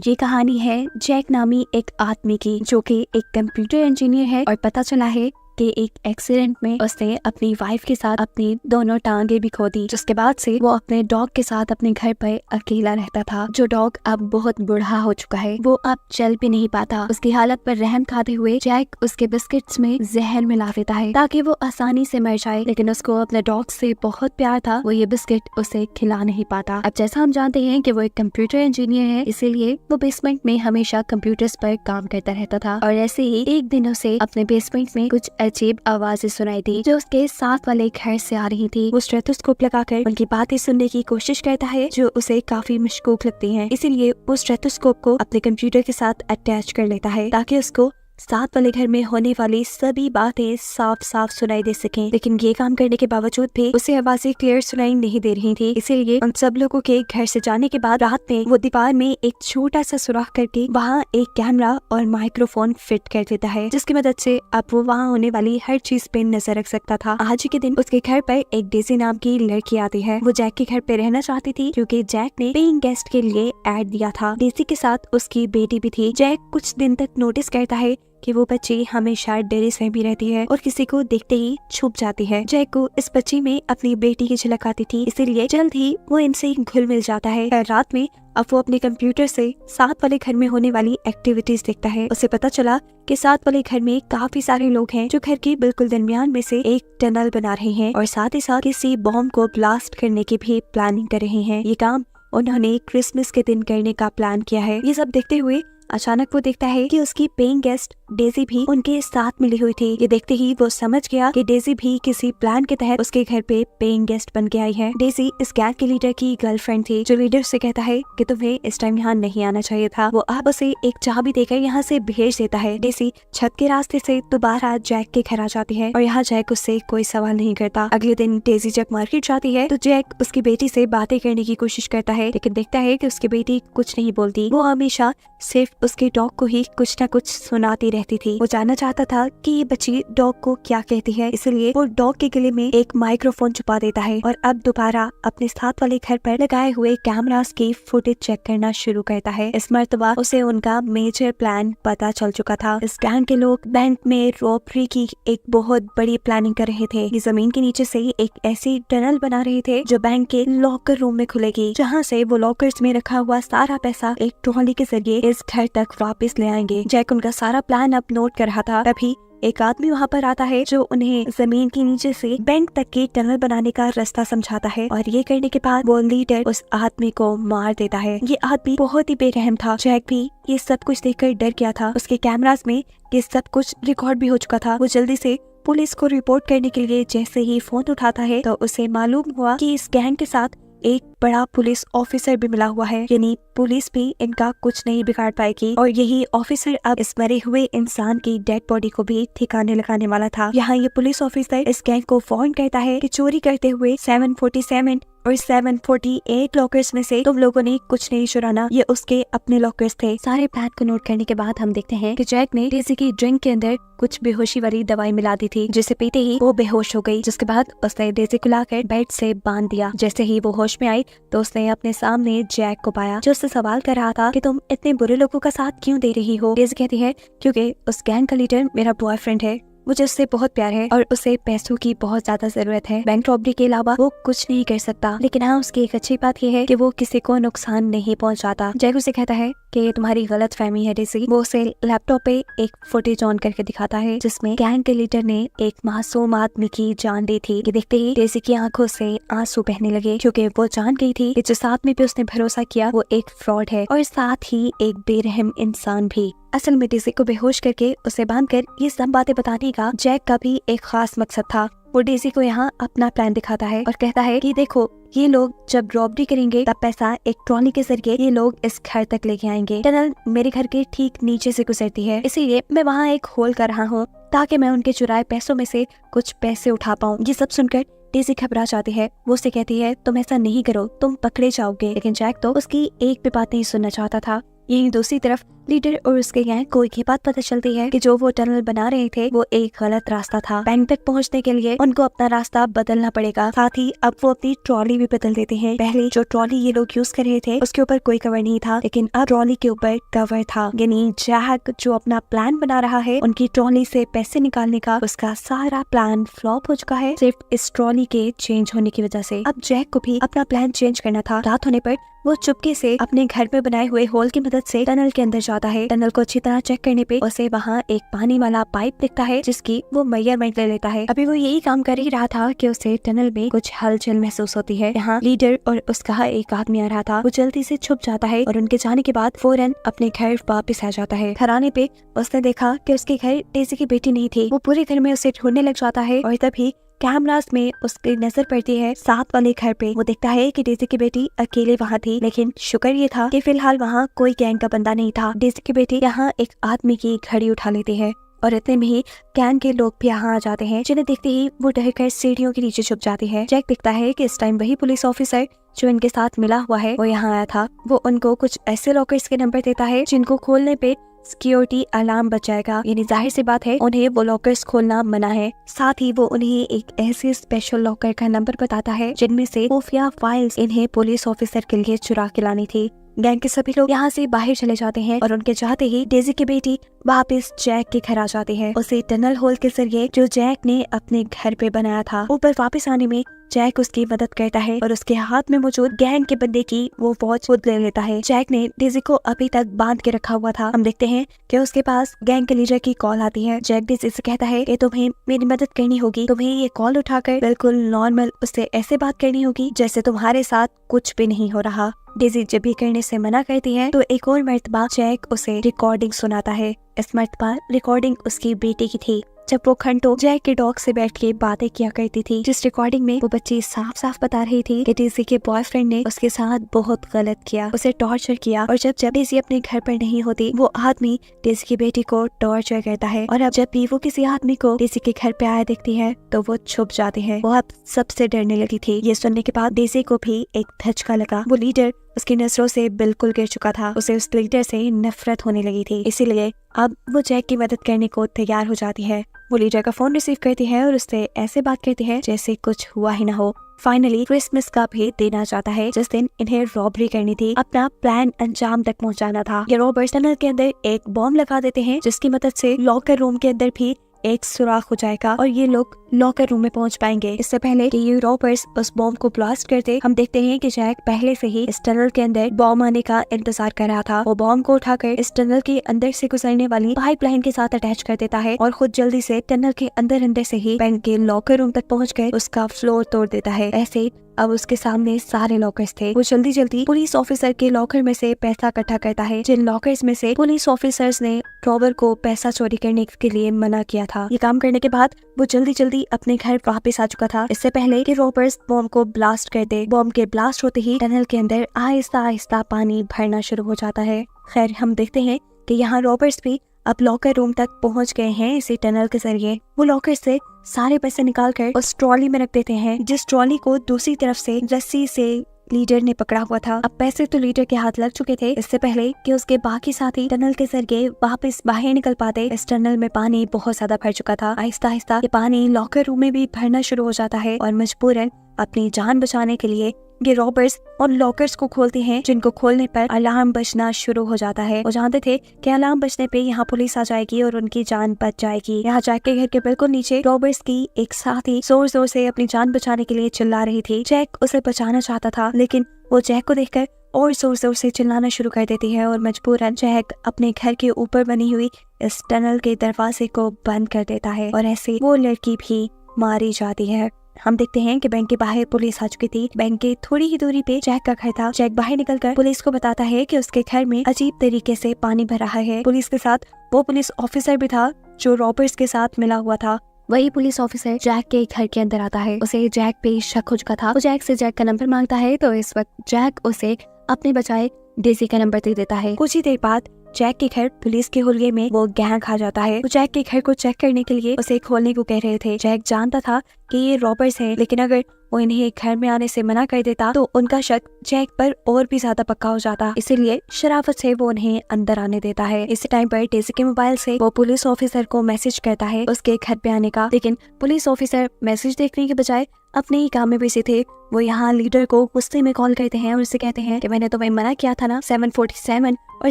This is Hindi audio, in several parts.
ये कहानी है जैक नामी एक आदमी की, जो कि एक कंप्यूटर इंजीनियर है और पता चला है कि एक एक्सीडेंट में उसने अपनी वाइफ के साथ अपनी दोनों टांगे भी खो दी। जिसके बाद से वो अपने डॉग के साथ अपने घर पर अकेला रहता था। जो डॉग अब बहुत बूढ़ा हो चुका है, वो अब चल भी नहीं पाता। उसकी हालत पर रहम खाते हुए जैक उसके बिस्किट्स में जहर मिला देता है ताकि वो आसानी से मर जाए, लेकिन उसको अपने डॉग से बहुत प्यार था, वो ये बिस्किट उसे खिला नहीं पाता। अब जैसा हम जानते हैं कि वो एक कंप्यूटर इंजीनियर है, इसीलिए वो बेसमेंट में हमेशा कंप्यूटर्स पर काम करता रहता था। और ऐसे ही एक दिन उसे अपने बेसमेंट में कुछ अजीब आवाजें सुनाई दी जो उसके साथ वाले घर से आ रही थी। वो स्टेथोस्कोप लगाकर उनकी बातें सुनने की कोशिश करता है, जो उसे काफी मशकूक लगती हैं। इसीलिए वो स्टेथोस्कोप को अपने कंप्यूटर के साथ अटैच कर लेता है ताकि उसको साथ वाले घर में होने वाली सभी बातें साफ साफ सुनाई दे सकें। लेकिन ये काम करने के बावजूद भी उसे आवाजें क्लियर सुनाई नहीं दे रही थी। इसीलिए उन सब लोगों के घर से जाने के बाद रात में वो दीवार में एक छोटा सा सुराख करके वहाँ एक कैमरा और माइक्रोफोन फिट कर देता है, जिसकी मदद से अब वो वहाँ होने वाली हर चीज पे नजर रख सकता था। आज के दिन उसके घर पर एक डेजी नाम की लड़की आती है। वो जैक के घर पे रहना चाहती थी क्योंकि जैक ने पेइंग गेस्ट के लिए ऐड दिया था। डेजी के साथ उसकी बेटी भी थी। जैक कुछ दिन तक नोटिस करता है कि वो बच्ची हमेशा डेरिस में भी रहती है और किसी को देखते ही छुप जाती है। जैक को इस बच्ची में अपनी बेटी की झलक आती थी, इसीलिए जल्द ही वो इनसे घुल मिल जाता है। हर रात में अब वो अपने कंप्यूटर से साथ वाले घर में होने वाली एक्टिविटीज देखता है। उसे पता चला कि साथ वाले घर में काफी सारे लोग हैं जो घर के बिल्कुल दरमियान में से एक टनल बना रहे हैं और साथ ही साथ किसी बॉम्ब को ब्लास्ट करने की भी प्लानिंग कर रहे हैं। ये काम उन्होंने क्रिसमस के दिन करने का प्लान किया है। ये सब देखते हुए अचानक वो देखता है कि उसकी पेइंग गेस्ट डेजी भी उनके साथ मिली हुई थी। ये देखते ही वो समझ गया कि डेजी भी किसी प्लान के तहत उसके घर पे पेइंग गेस्ट बन के आई है। डेजी इस गैंग के लीडर की गर्लफ्रेंड थी, जो लीडर से कहता है कि तुम्हें इस टाइम यहाँ नहीं आना चाहिए था। वो अब उसे एक चाबी देकर यहाँ से भेज देता है। डेजी छत के रास्ते से दोबारा जैक के घर आ जाती है और यहाँ जैक उससे कोई सवाल नहीं करता। अगले दिन डेजी जब मार्केट जाती है तो जैक उसकी बेटी से बातें करने की कोशिश करता है, लेकिन देखता है कि उसकी बेटी कुछ नहीं बोलती। वो हमेशा सिर्फ उसके डॉग को ही कुछ न कुछ सुनाती रहती थी। वो जानना चाहता था कि ये बच्ची डॉग को क्या कहती है, इसलिए वो डॉग के गले में एक माइक्रोफोन छुपा देता है और अब दोबारा अपने साथ वाले घर पर लगाए हुए कैमरास की फुटेज चेक करना शुरू करता है। इस मर्तबा उसे उनका मेजर प्लान पता चल चुका था। इस गैंग के लोग बैंक में रॉबरी की एक बहुत बड़ी प्लानिंग कर रहे थे। ये जमीन के नीचे से एक ऐसी टनल बना रहे थे जो बैंक के लॉकर रूम में खुलेगी, जहाँ से वो लॉकर्स में रखा हुआ सारा पैसा एक ट्रॉली के जरिए इस घर तक वापस ले आएंगे। जैक उनका सारा प्लान अब नोट कर रहा था। तभी एक आदमी वहाँ पर आता है जो उन्हें जमीन के नीचे से बैंक तक की टनल बनाने का रास्ता समझाता है और ये करने के बाद वो लीडर उस आदमी को मार देता है। ये आदमी बहुत ही बेरहम था। जैक भी ये सब कुछ देखकर डर गया था। उसके कैमरास में ये सब कुछ रिकॉर्ड भी हो चुका था। वो जल्दी से पुलिस को रिपोर्ट करने के लिए जैसे ही फोन उठाता है तो उसे मालूम हुआ कि इस गैंग के साथ एक बड़ा पुलिस ऑफिसर भी मिला हुआ है, यानी पुलिस भी इनका कुछ नहीं बिगाड़ पाएगी। और यही ऑफिसर अब इस मरे हुए इंसान की डेड बॉडी को भी ठिकाने लगाने वाला था। यहाँ ये पुलिस ऑफिसर इस गैंग को वार्न करता है कि चोरी करते हुए 747 और 748 लॉकर्स में से तुम लोगों ने कुछ नहीं चुराना, ये उसके अपने लॉकर्स थे। सारे प्लान को नोट करने के बाद हम देखते हैं कि जैक ने डेजी की ड्रिंक के अंदर कुछ बेहोशी वाली दवाई मिला दी थी, जिसे पीते ही वो बेहोश हो गई। जिसके बाद उसने डेजी को लाकर बेड से बांध दिया। जैसे ही वो होश में आई तो उसने अपने सामने जैक को पाया, जो उससे सवाल कर रहा था कि तुम इतने बुरे लोगों का साथ क्यों दे रही हो। डेजी कहती है क्योंकि उस गैंग का लीडर मेरा बॉयफ्रेंड है, मुझे उससे बहुत प्यार है और उसे पैसों की बहुत ज्यादा जरूरत है। बैंक रॉबरी के अलावा वो कुछ नहीं कर सकता, लेकिन हाँ उसकी एक अच्छी बात यह है कि वो किसी को नुकसान नहीं पहुंचाता। जैक उसे कहता है कि ये तुम्हारी गलत फहमी है डेजी। वो उसे लैपटॉप पे एक फुटेज ऑन करके दिखाता है जिसमें गैंग के लीडर ने एक मासूम आदमी की जान ली थी। कि देखते ही डेजी की आंखों से आंसू बहने लगे, क्योंकि वो जान गई थी कि जिस आदमी पे उसने भरोसा किया वो एक फ्रॉड है और साथ ही एक बेरहम इंसान भी। असल में डेजी को बेहोश करके उसे बांधकर ये सब बातें बताने का जैक का भी एक खास मकसद था। वो डेजी को यहाँ अपना प्लान दिखाता है और कहता है कि देखो ये लोग जब रॉबरी करेंगे तब पैसा एक ट्रॉली के जरिए ये लोग इस घर तक लेके आएंगे। टनल मेरे घर के ठीक नीचे से गुजरती है, इसीलिए मैं वहाँ एक होल कर रहा हूँ ताकि मैं उनके चुराए पैसों में से कुछ पैसे उठा पाऊँ। ये सब सुनकर डेजी घबरा जाती है। वो उसे कहती है तुम ऐसा नहीं करो, तुम पकड़े जाओगे। लेकिन जैक तो उसकी एक भी बात नहीं सुनना चाहता था। यही दूसरी तरफ लीडर और उसके गैंग को एक ही बात पता चलती है कि जो वो टनल बना रहे थे वो एक गलत रास्ता था। बैंक तक पहुंचने के लिए उनको अपना रास्ता बदलना पड़ेगा। साथ ही अब वो अपनी ट्रॉली भी बदल देते हैं। पहले जो ट्रॉली ये लोग यूज कर रहे थे उसके ऊपर कोई कवर नहीं था, लेकिन अब ट्रॉली के ऊपर कवर था। यानी जैक जो अपना प्लान बना रहा है उनकी ट्रॉली से पैसे निकालने का, उसका सारा प्लान फ्लॉप हो चुका है सिर्फ इस ट्रॉली के चेंज होने की वजह से। अब जैक को भी अपना प्लान चेंज करना था। रात होने पर वो चुपके से अपने घर में बनाए हुए होल की मदद से टनल के अंदर जाता है। टनल को अच्छी तरह चेक करने पे उसे वहाँ एक पानी वाला पाइप दिखता है जिसकी वो मेजरमेंट ले लेता है। अभी वो यही काम कर ही रहा था कि उसे टनल में कुछ हलचल महसूस होती है। यहाँ लीडर और उसका एक आदमी आ रहा था। वो जल्दी से छुप जाता है और उनके जाने के बाद फौरन अपने घर वापस आ जाता है। घर आने पे उसने देखा कि उसके घर डेज़ी की बेटी नहीं थी। वो पूरे घर में उसे ढूंढने लग जाता है और तभी कैमरास में उसकी नजर पड़ती है साथ वाले घर पे। वो देखता है कि डेज़ी की बेटी अकेले वहाँ थी, लेकिन शुक्र ये था कि फिलहाल वहाँ कोई गैंग का बंदा नहीं था। डेज़ी की बेटी यहाँ एक आदमी की घड़ी उठा लेती है और इतने में ही गैंग के लोग भी यहाँ आ जाते हैं, जिन्हें देखते ही वो डर कर सीढ़ियों के नीचे छुप जाती है। जैक दिखता है कि इस टाइम वही पुलिस ऑफिसर जो इनके साथ मिला हुआ है वो यहाँ आया था। वो उनको कुछ ऐसे लॉकर्स के नंबर देता है जिनको खोलने पे सिक्योरिटी अलार्म बच जाएगा। यानी जाहिर सी बात है उन्हें वो लॉकर्स खोलना मना है। साथ ही वो उन्हें एक ऐसे स्पेशल लॉकर का नंबर बताता है जिनमें से खुफिया फाइल्स इन्हें पुलिस ऑफिसर के लिए चुरा के लानी थी। गैंग के सभी लोग यहाँ से बाहर चले जाते हैं और उनके जाते ही डेज़ी की बेटी वापस जैक के घर आ जाती है। उसे टनल होल के जरिए जो जैक ने अपने घर पे बनाया था ऊपर वापस आने में जैक उसकी मदद करता है और उसके हाथ में मौजूद गैंग के बंदे की वो वॉच खुद ले लेता है। जैक ने डेज़ी को अभी तक बांध के रखा हुआ था। हम देखते हैं कि उसके पास गैंग के लीडर की कॉल आती है। जैक डेज़ी से कहता है कि तुम्हें मेरी मदद करनी होगी, तुम्हें ये कॉल उठाकर बिल्कुल नॉर्मल उससे ऐसे बात करनी होगी जैसे तुम्हारे साथ कुछ भी नहीं हो रहा। डेज़ी जब भी करने से मना करती है तो एक और मर्तबा जैक उसे रिकॉर्डिंग सुनाता है। इस मर्तबा रिकॉर्डिंग उसकी बेटी की थी जब वो घंटों जैक के डॉग से बैठ के बातें किया करती थी, जिस रिकॉर्डिंग में वो बच्ची साफ साफ बता रही थी कि डेज़ी के बॉयफ्रेंड ने उसके साथ बहुत गलत किया, उसे टॉर्चर किया और जब डेज़ी अपने घर पर नहीं होती वो आदमी डेज़ी की बेटी को टॉर्चर करता है। और अब जब भी वो किसी आदमी को डेज़ी के घर पे आया देखती है तो वो छुप जाती है। वो अब सबसे डरने लगी थी। ये सुनने के बाद डेज़ी को भी एक धचका लगा। वो लीडर उसकी नजरों से बिल्कुल गिर चुका था। उसे उस लीडर से नफरत होने लगी थी, इसीलिए अब वो जैक की मदद करने को तैयार हो जाती है। वो लीडर का फोन रिसीव करती है और उससे ऐसे बात करती है जैसे कुछ हुआ ही ना हो। फाइनली क्रिसमस का भी दिन आ जाता है जिस दिन इन्हें रॉबरी करनी थी, अपना प्लान अंजाम तक पहुंचाना था। ये रॉबर्स टनल के अंदर एक बॉम्ब लगा देते हैं जिसकी मदद से लॉकर रूम के अंदर भी एक सुराख हो जाएगा और ये लोग लॉकर रूम में पहुंच पाएंगे। इससे पहले कि ये रॉबर्स उस बॉम्ब को ब्लास्ट करते, हम देखते हैं कि जैक पहले से ही इस टनल के अंदर बॉम्ब आने का इंतजार कर रहा था। वो बॉम्ब को उठाकर इस टनल के अंदर से गुजरने वाली पाइपलाइन के साथ अटैच कर देता है और खुद जल्दी से टनल के अंदर से ही बैंक के लॉकर रूम तक पहुंचकर उसका फ्लोर तोड़ देता है। ऐसे अब उसके सामने सारे लॉकर्स थे। वो जल्दी जल्दी पुलिस ऑफिसर के लॉकर में से पैसा इकट्ठा करता है, जिन लॉकर्स में से पुलिस ऑफिसर्स ने रॉबर को पैसा चोरी करने के लिए मना किया था। ये काम करने के बाद वो जल्दी जल्दी अपने घर वापस आ चुका था इससे पहले कि रॉबर्स बॉम्ब को ब्लास्ट कर दे। बॉम्ब के ब्लास्ट होते ही टनल के अंदर आहिस्ता आहिस्ता पानी भरना शुरू हो जाता है। खैर हम देखते हैं कि यहाँ रॉबर्स भी अब लॉकर रूम तक पहुंच गए हैं इसी टनल के जरिए। वो लॉकर से सारे पैसे निकालकर उस ट्रॉली में रख देते हैं, जिस ट्रॉली को दूसरी तरफ से रस्सी से लीडर ने पकड़ा हुआ था। अब पैसे तो लीडर के हाथ लग चुके थे इससे पहले कि उसके बाकी साथी टनल के जरिए वापस बाहर निकल पाते। इस टनल में पानी बहुत ज्यादा भर चुका था। आहिस्ता आहिस्ता ये पानी लॉकर रूम में भी भरना शुरू हो जाता है और मजबूरन अपनी जान बचाने के लिए ये रॉबर्स और लॉकर्स को खोलते हैं, जिनको खोलने पर अलार्म बजना शुरू हो जाता है। वो जानते थे कि अलार्म बजने पे यहाँ पुलिस आ जाएगी और उनकी जान बच जाएगी। यहाँ जैक के घर के बिल्कुल नीचे रॉबर्स की एक साथी जोर जोर से अपनी जान बचाने के लिए चिल्ला रही थी। जैक उसे बचाना चाहता था लेकिन वो जैक को देखकर और जोर जोर से चिल्लाना शुरू कर देती है और मजबूरन जैक अपने घर के ऊपर बनी हुई इस टनल के दरवाजे को बंद कर देता है और ऐसे वो लड़की भी मारी जाती है। हम देखते हैं कि बैंक के बाहर पुलिस आ चुकी थी। बैंक के थोड़ी ही दूरी पे जैक का घर था। जैक बाहर निकलकर पुलिस को बताता है कि उसके घर में अजीब तरीके से पानी भर रहा है। पुलिस के साथ वो पुलिस ऑफिसर भी था जो रॉबर्स के साथ मिला हुआ था। वही पुलिस ऑफिसर जैक के घर के अंदर आता है। उसे जैक पे शक हो चुका था। वो जैक से जैक का नंबर मांगता है तो इस वक्त जैक उसे अपने बजाय डेज़ी का नंबर दे देता है। कुछ ही देर बाद जैक के घर पुलिस के हुलिये में वो गैंग आ जाता है। तो जैक के घर को चेक करने के लिए उसे खोलने को कह रहे थे। जैक जानता था कि ये रॉबर्स हैं, लेकिन अगर वो इन्हें घर में आने से मना कर देता तो उनका शक जैक पर और भी ज्यादा पक्का हो जाता। इसीलिए शराफत से वो उन्हें अंदर आने देता है। इस टाइम पर डेजी के मोबाइल से वो पुलिस ऑफिसर को मैसेज करता है उसके घर पे आने का, लेकिन पुलिस ऑफिसर मैसेज देखने के बजाय अपने ही काम में बिजी थे। वो यहाँ लीडर को गुस्से में कॉल करते हैं और उससे कहते हैं कि मैंने तुम्हें मना किया था ना 747 और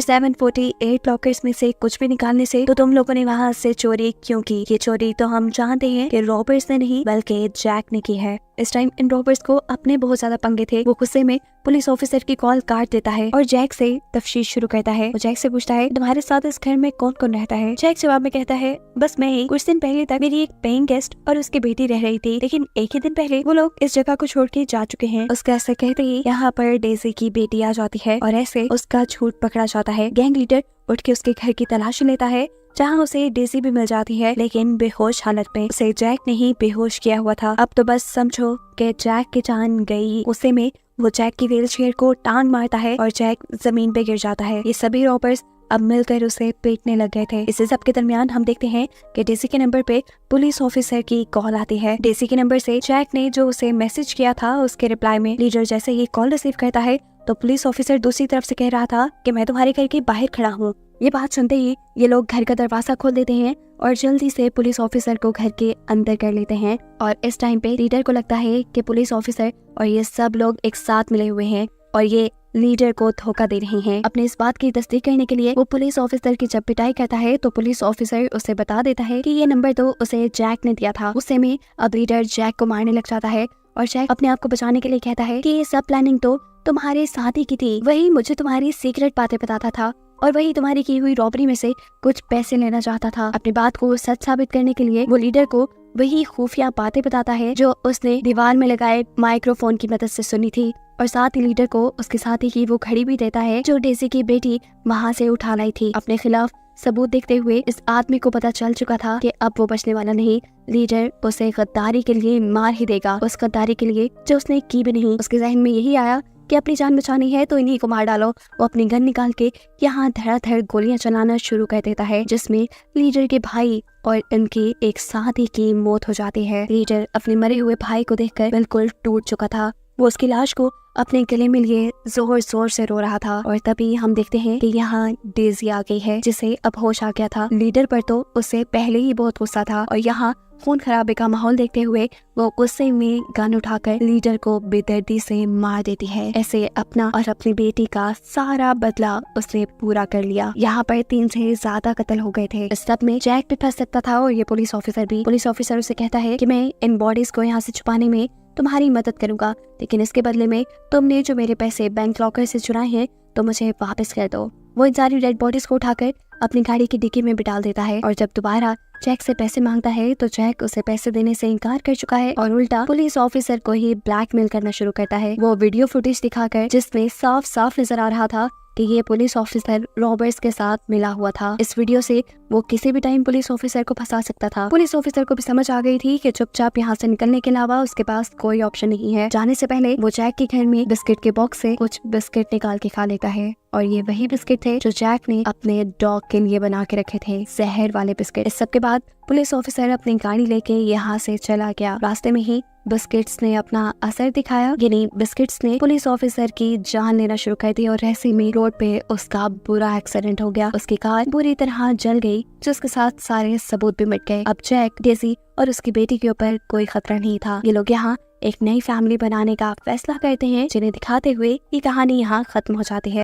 748 लॉकर्स में से कुछ भी निकालने से, तो तुम लोगों ने वहाँ से चोरी क्यों की? ये चोरी तो हम जानते हैं कि रॉबर्स ने नहीं बल्कि जैक ने की है। इस टाइम इन रॉबर्स को अपने बहुत ज्यादा पंगे थे। वो गुस्से में पुलिस ऑफिसर की कॉल काट देता है और जैक से तफ्तीश शुरू करता है। वो जैक से पूछता है तुम्हारे साथ इस घर में कौन कौन रहता है? जैक जवाब में कहता है बस मैं ही। कुछ दिन पहले तक मेरी एक पेइंग गेस्ट और उसकी बेटी रह रही थी, लेकिन एक ही दिन पहले वो लोग इस जगह को छोड़ के जा चुके हैं। उसका ऐसा कहते ही यहाँ पर डेजी की बेटी आ जाती है और ऐसे उसका झूठ पकड़ा जाता है। गैंग लीडर उठ के उसके घर की तलाशी लेता है जहाँ उसे डेजी भी मिल जाती है, लेकिन बेहोश हालत में। उसे जैक ने ही बेहोश किया हुआ था। अब तो बस समझो कि जैक की जान गई। गुस्से में वो जैक की व्हीलचेयर को टांग मारता है और जैक जमीन पे गिर जाता है। ये सभी रॉबर्स अब मिलकर उसे पीटने लग गए थे। इसी सब के दरमियान हम देखते हैं कि डेजी के नंबर पे पुलिस ऑफिसर की कॉल आती है। डेजी के नंबर से जैक ने जो उसे मैसेज किया था उसके रिप्लाई में लीडर जैसे ही कॉल रिसीव करता है तो पुलिस ऑफिसर दूसरी तरफ से कह रहा था कि मैं तुम्हारे घर के बाहर खड़ा हूँ। ये बात सुनते ही ये लोग घर का दरवाजा खोल देते हैं और जल्दी से पुलिस ऑफिसर को घर के अंदर कर लेते हैं। और इस टाइम पे लीडर को लगता है कि पुलिस ऑफिसर और ये सब लोग एक साथ मिले हुए हैं और ये लीडर को धोखा दे रहे हैं। अपने इस बात की तस्दीक करने के लिए वो पुलिस ऑफिसर की जब पिटाई करता है तो पुलिस ऑफिसर उसे बता देता है कि ये नंबर तो उसे जैक ने दिया था। गुस्से में अब लीडर जैक को मारने लग जाता है और जैक अपने आप को बचाने के लिए कहता है कि ये सब प्लानिंग तो तुम्हारे साथ ही की थी, वही मुझे तुम्हारी सीक्रेट बातें बताता था और वही तुम्हारी की हुई रॉबरी में से कुछ पैसे लेना चाहता था। अपनी बात को सच साबित करने के लिए वो लीडर को वही खुफिया बातें बताता है जो उसने दीवार में लगाए माइक्रोफोन की मदद से सुनी थी और साथ ही लीडर को उसके साथी की वो घड़ी भी देता है जो डेजी की बेटी वहाँ से उठा लाई थी। अपने खिलाफ सबूत देखते हुए इस आदमी को पता चल चुका था कि अब वो बचने वाला नहीं। लीडर उसे गद्दारी के लिए मार ही देगा, उस गद्दारी के लिए जो उसने की भी नहीं। उसके जहन में यही आया कि अपनी जान बचानी है तो इन्हीं को मार डालो। वो अपनी गन निकाल के यहाँ धड़ाधड़ गोलियां चलाना शुरू कर देता है जिसमें लीडर के भाई और इनकी एक साथी की मौत हो जाती है। लीडर अपने मरे हुए भाई को देखकर बिल्कुल टूट चुका था। वो उसकी लाश को अपने गले में लिए जोर जोर से रो रहा था और तभी हम देखते हैं कि यहाँ डेजी आ गई है जिसे अब होश आ गया था। लीडर पर तो उससे पहले ही बहुत गुस्सा था और यहाँ खून खराबे का माहौल देखते हुए वो गुस्से में गन उठाकर लीडर को बेदर्दी से मार देती है। ऐसे अपना और अपनी बेटी का सारा बदला उसने पूरा कर लिया। यहाँ पर 3 से ज्यादा कत्ल हो गए थे। इस सब में जैक भी फंस सकता था और ये पुलिस ऑफिसर भी। पुलिस ऑफिसर उसे कहता है कि मैं इन बॉडीज को यहाँ से छुपाने में तुम्हारी मदद करूंगा, लेकिन इसके बदले में तुमने जो मेरे पैसे बैंक लॉकर से चुराए हैं तो मुझे वापस कर दो। वो इन सारी डेड बॉडीज को उठाकर अपनी गाड़ी की डिक्की में बिठाल देता है और जब दोबारा जैक से पैसे मांगता है तो जैक उसे पैसे देने से इनकार कर चुका है और उल्टा पुलिस ऑफिसर को ही ब्लैकमेल करना शुरू करता है। वो वीडियो फुटेज दिखाकर जिसमें साफ साफ नजर आ रहा था कि ये पुलिस ऑफिसर रॉबर्ट्स के साथ मिला हुआ था। इस वीडियो से वो किसी भी टाइम पुलिस ऑफिसर को फंसा सकता था। पुलिस ऑफिसर को भी समझ आ गई थी कि चुपचाप यहाँ से निकलने के अलावा उसके पास कोई ऑप्शन नहीं है। जाने से पहले वो जैक के घर में बिस्किट के बॉक्स से कुछ बिस्किट निकाल के खा लेता है और ये वही बिस्किट थे जो जैक ने अपने डॉग के लिए बना के रखे थे, जहर वाले बिस्किट। इस सब के बाद पुलिस ऑफिसर अपनी गाड़ी लेके यहाँ से चला गया। रास्ते में ही बिस्किट्स ने अपना असर दिखाया, यानी बिस्किट्स ने पुलिस ऑफिसर की जान लेना शुरू कर दी और ऐसे में रोड पे उसका बुरा एक्सीडेंट हो गया। उसकी कार बुरी तरह जल गई जिसके साथ सारे सबूत भी मिट गए। अब जैक, डेजी और उसकी बेटी के ऊपर कोई खतरा नहीं था। ये लोग यहाँ एक नई फैमिली बनाने का फैसला करते हैं जिन्हें दिखाते हुए ये कहानी यहाँ खत्म हो जाती है।